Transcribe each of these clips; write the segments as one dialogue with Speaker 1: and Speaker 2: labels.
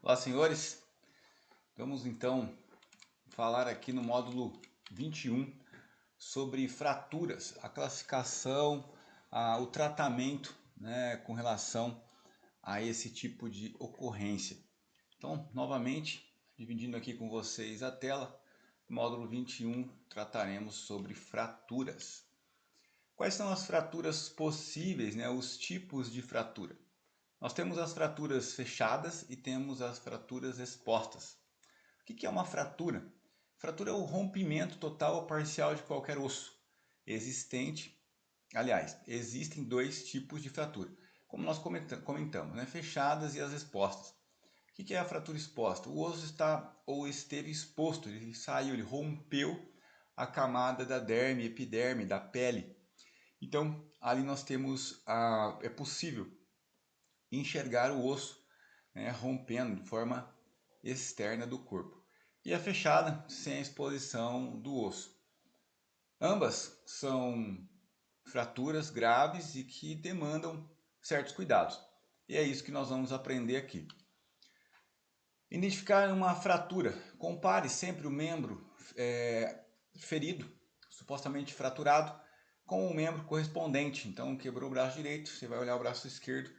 Speaker 1: Olá, senhores. Vamos então falar aqui no módulo 21 sobre fraturas, a classificação, o tratamento, né, com relação a esse tipo de ocorrência. Então, novamente, dividindo aqui com vocês a tela, no módulo 21 trataremos sobre fraturas. Quais são as fraturas possíveis, né, os tipos de fratura? Nós temos as fraturas fechadas e temos as fraturas expostas. O que é uma fratura? Fratura é o rompimento total ou parcial de qualquer osso existente. Aliás, existem dois tipos de fratura, como nós comentamos, né? Fechadas e as expostas. O que é a fratura exposta? O osso está ou esteve exposto, ele saiu, ele rompeu a camada da derme, epiderme, da pele. Então, ali nós temos, é possível enxergar o osso, né, rompendo de forma externa do corpo. E a fechada, sem a exposição do osso. Ambas são fraturas graves e que demandam certos cuidados. E é isso que nós vamos aprender aqui. Identificar uma fratura. Compare sempre o membro ferido, supostamente fraturado, com o membro correspondente. Então, quebrou o braço direito, você vai olhar o braço esquerdo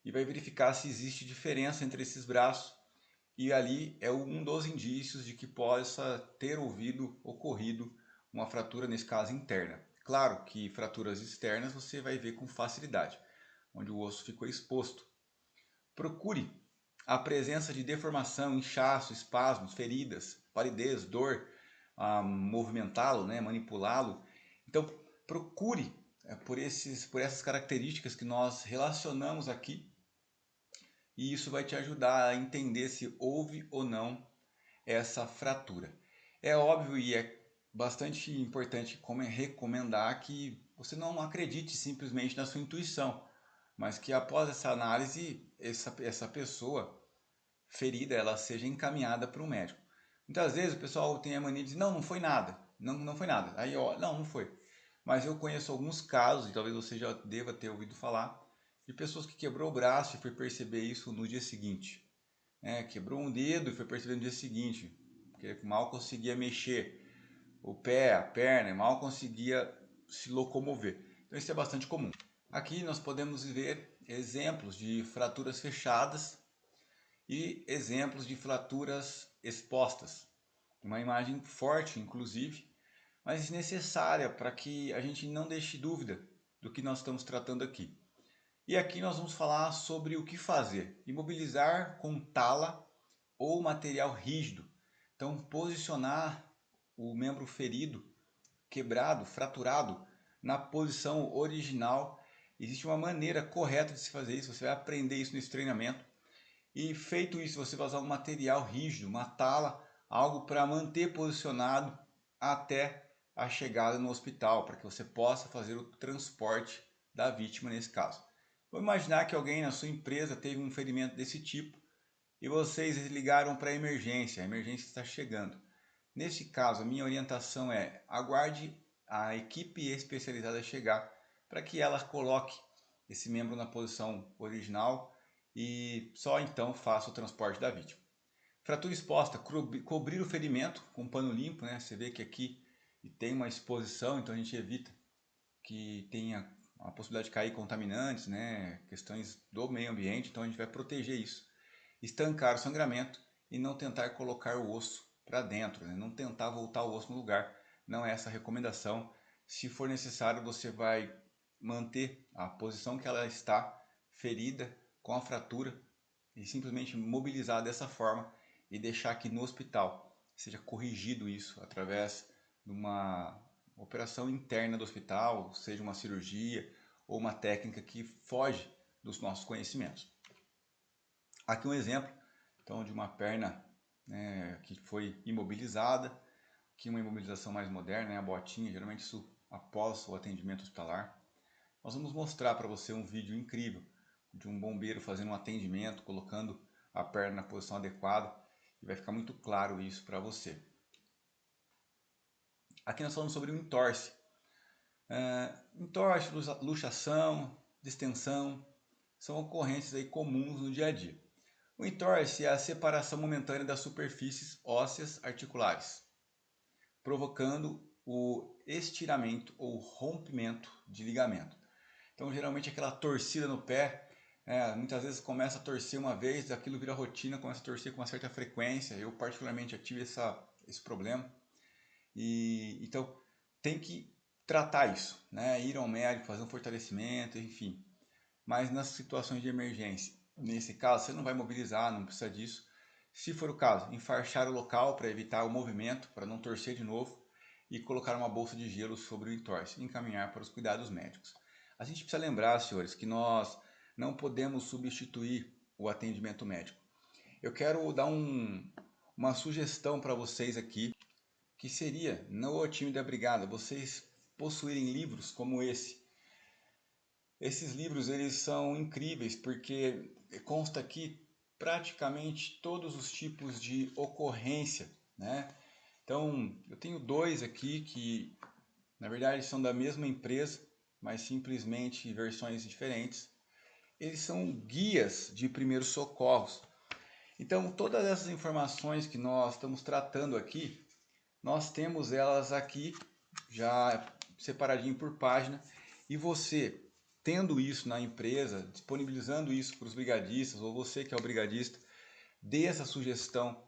Speaker 1: e vai verificar se existe diferença entre esses braços, e ali é um dos indícios de que possa ter ocorrido uma fratura, nesse caso interna. Claro que fraturas externas você vai ver com facilidade, onde o osso ficou exposto. Procure a presença de deformação, inchaço, espasmos, feridas, palidez, dor, movimentá-lo, né, manipulá-lo. Então procure por essas características que nós relacionamos aqui, e isso vai te ajudar a entender se houve ou não essa fratura. É óbvio e é bastante importante recomendar que você não acredite simplesmente na sua intuição, mas que após essa análise, essa pessoa ferida ela seja encaminhada para um médico. Muitas vezes o pessoal tem a mania de dizer, não foi nada, não foi nada. Aí, ó, não foi. Mas eu conheço alguns casos, e talvez você já deva ter ouvido falar, de pessoas que quebrou o braço e foi perceber isso no dia seguinte. Quebrou um dedo e foi perceber no dia seguinte, porque mal conseguia mexer o pé, a perna, mal conseguia se locomover. Então isso é bastante comum. Aqui nós podemos ver exemplos de fraturas fechadas e exemplos de fraturas expostas. Uma imagem forte, inclusive, mas necessária para que a gente não deixe dúvida do que nós estamos tratando aqui. E aqui nós vamos falar sobre o que fazer. Imobilizar com tala ou material rígido. Então, posicionar o membro ferido, quebrado, fraturado, na posição original. Existe uma maneira correta de se fazer isso, você vai aprender isso nesse treinamento. E feito isso, você vai usar um material rígido, uma tala, algo para manter posicionado até a chegada no hospital, para que você possa fazer o transporte da vítima nesse caso. Vamos imaginar que alguém na sua empresa teve um ferimento desse tipo e vocês ligaram para a emergência está chegando. Nesse caso, a minha orientação é aguarde a equipe especializada chegar para que ela coloque esse membro na posição original e só então faça o transporte da vítima. Fratura exposta, cobrir o ferimento com pano limpo, né? Você vê que aqui tem uma exposição, então a gente evita que tenha a possibilidade de cair contaminantes, né? Questões do meio ambiente, então a gente vai proteger isso. Estancar o sangramento e não tentar colocar o osso para dentro, né? Não tentar voltar o osso no lugar, não é essa a recomendação. Se for necessário, você vai manter a posição que ela está, ferida, com a fratura, e simplesmente mobilizar dessa forma e deixar que no hospital seja corrigido isso através de uma operação interna do hospital, seja uma cirurgia ou uma técnica que foge dos nossos conhecimentos. Aqui um exemplo então, de uma perna, né, que foi imobilizada, aqui uma imobilização mais moderna, né, a botinha, geralmente isso após o atendimento hospitalar. Nós vamos mostrar para você um vídeo incrível de um bombeiro fazendo um atendimento, colocando a perna na posição adequada, e vai ficar muito claro isso para você. Aqui nós falamos sobre o entorse. Entorse, luxação, distensão, são ocorrências aí comuns no dia a dia. O entorse é a separação momentânea das superfícies ósseas articulares, provocando o estiramento ou rompimento de ligamento. Então, geralmente aquela torcida no pé, muitas vezes começa a torcer uma vez, aquilo vira rotina, começa a torcer com uma certa frequência. Eu particularmente já tive esse problema. Então tem que tratar isso, né? Ir ao médico, fazer um fortalecimento, enfim. Mas nas situações de emergência, nesse caso, você não vai mobilizar, não precisa disso. Se for o caso, enfaixar o local para evitar o movimento, para não torcer de novo, e colocar uma bolsa de gelo sobre o entorse e encaminhar para os cuidados médicos. A gente precisa lembrar, senhores, que nós não podemos substituir o atendimento médico. Eu quero dar uma sugestão para vocês aqui, que seria, no time da brigada, vocês possuírem livros como esse. Esses livros eles são incríveis porque consta aqui praticamente todos os tipos de ocorrência, né? Então, eu tenho dois aqui que, na verdade, são da mesma empresa, mas simplesmente versões diferentes. Eles são guias de primeiros socorros. Então, todas essas informações que nós estamos tratando aqui, nós temos elas aqui já separadinho por página, e você tendo isso na empresa, disponibilizando isso para os brigadistas, ou você que é o brigadista, dê essa sugestão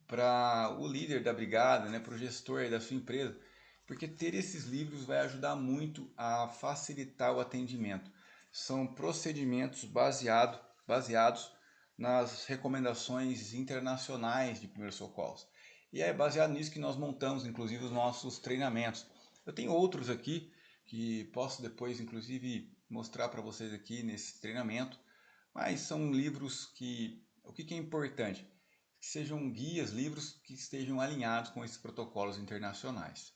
Speaker 1: para o líder da brigada, né, para o gestor da sua empresa, porque ter esses livros vai ajudar muito a facilitar o atendimento. São procedimentos baseados nas recomendações internacionais de primeiros socorros. E é baseado nisso que nós montamos, inclusive, os nossos treinamentos. Eu tenho outros aqui que posso depois, inclusive, mostrar para vocês aqui nesse treinamento, mas são livros que... O que é importante? Que sejam guias, livros que estejam alinhados com esses protocolos internacionais,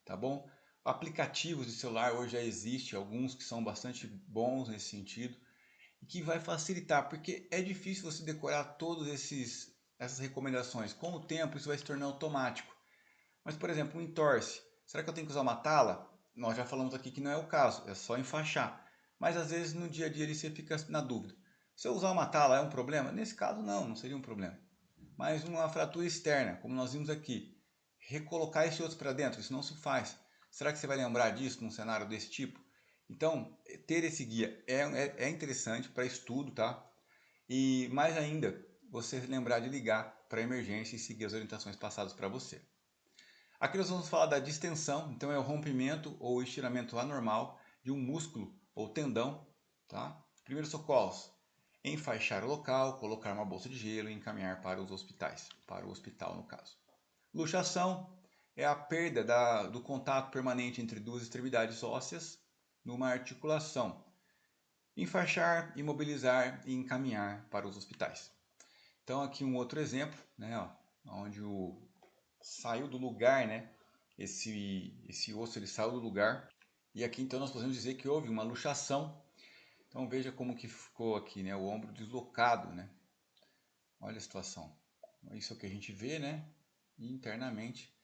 Speaker 1: tá bom? Aplicativos de celular hoje já existem, alguns que são bastante bons nesse sentido, e que vai facilitar, porque é difícil você decorar todas essas recomendações. Com o tempo isso vai se tornar automático. Mas, por exemplo, um entorse. Será que eu tenho que usar uma tala? Nós já falamos aqui que não é o caso, é só enfaixar. Mas às vezes no dia a dia você fica na dúvida. Se eu usar uma tala é um problema? Nesse caso não seria um problema. Mas uma fratura externa, como nós vimos aqui, recolocar esse osso para dentro, isso não se faz. Será que você vai lembrar disso num cenário desse tipo? Então, ter esse guia é interessante para estudo, tá? E mais ainda, você lembrar de ligar para a emergência e seguir as orientações passadas para você. Aqui nós vamos falar da distensão, então é o rompimento ou estiramento anormal de um músculo ou tendão, tá? Primeiros socorros, enfaixar o local, colocar uma bolsa de gelo e encaminhar para os hospitais, para o hospital no caso. Luxação é a perda do contato permanente entre duas extremidades ósseas numa articulação. Enfaixar, imobilizar e encaminhar para os hospitais. Então aqui um outro exemplo, né, ó, onde saiu do lugar, né, esse osso ele saiu do lugar, e aqui então nós podemos dizer que houve uma luxação. Então veja como que ficou aqui, né, o ombro deslocado, né. Olha a situação. Isso é o que a gente vê, né, internamente.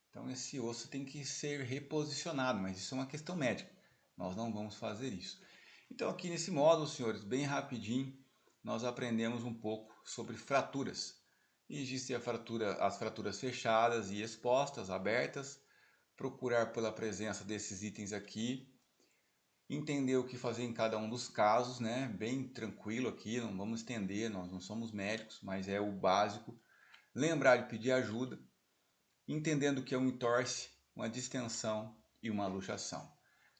Speaker 1: Então esse osso tem que ser reposicionado, mas isso é uma questão médica. Nós não vamos fazer isso. Então aqui nesse módulo, senhores, bem rapidinho, nós aprendemos um pouco sobre fraturas. Existem as fraturas fechadas e expostas, abertas. Procurar pela presença desses itens aqui. Entender o que fazer em cada um dos casos, né? Bem tranquilo aqui, não vamos estender, nós não somos médicos, mas é o básico. Lembrar de pedir ajuda, entendendo que é um entorse, uma distensão e uma luxação.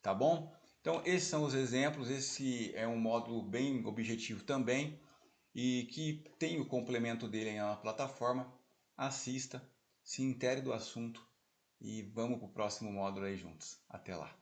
Speaker 1: Tá bom? Então esses são os exemplos, esse é um módulo bem objetivo também e que tem o complemento dele na plataforma. Assista, se intere do assunto e vamos para o próximo módulo aí juntos. Até lá!